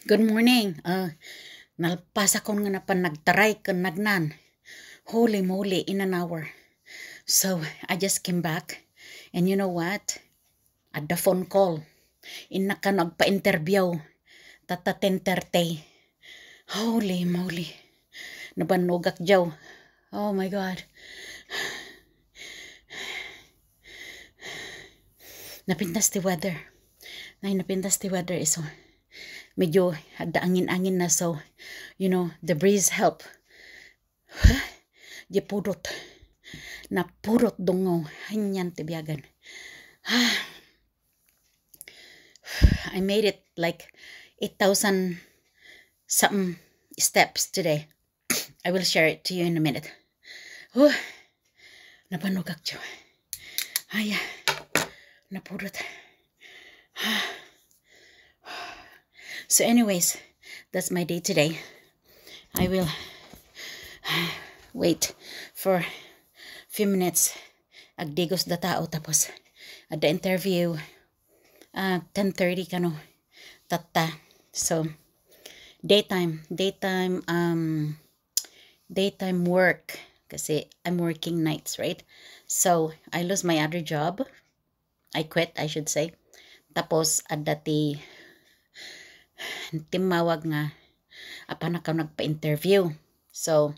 Good morning. Nalpas ako nga napan nagtaray kan nagnan. Holy moly, in an hour. So, I just came back. And you know what? At the phone call. Ina ka nagpa-interview. Tata 10:30. Holy moly. Nabanugak jaw. Oh my God. Napintas ti weather. Napintas ti weather iso. Medyo ada angin-angin na, so the breeze help. Di purot na purot dongo hanyan tibiagan. I made it like 8,000 something steps today. I will share it to you in a minute. Napanugak siya. Ay, napurot. So anyways, that's my day today. I will wait for a few minutes. Agdigos da tao tapos at the interview 10:30 kano tata. So daytime work kasi I'm working nights, right? So I lose my other job. I quit, I should say. Tapos adati timawag nga apanak ka nagpa-interview. So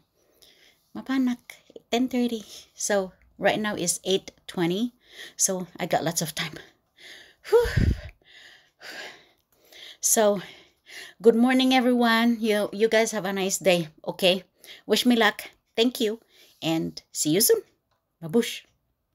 mapanak 10:30. So right now is 8:20. So I got lots of time. Whew. So good morning everyone. You guys have a nice day. Okay, wish me luck. Thank you and see you soon. Babush.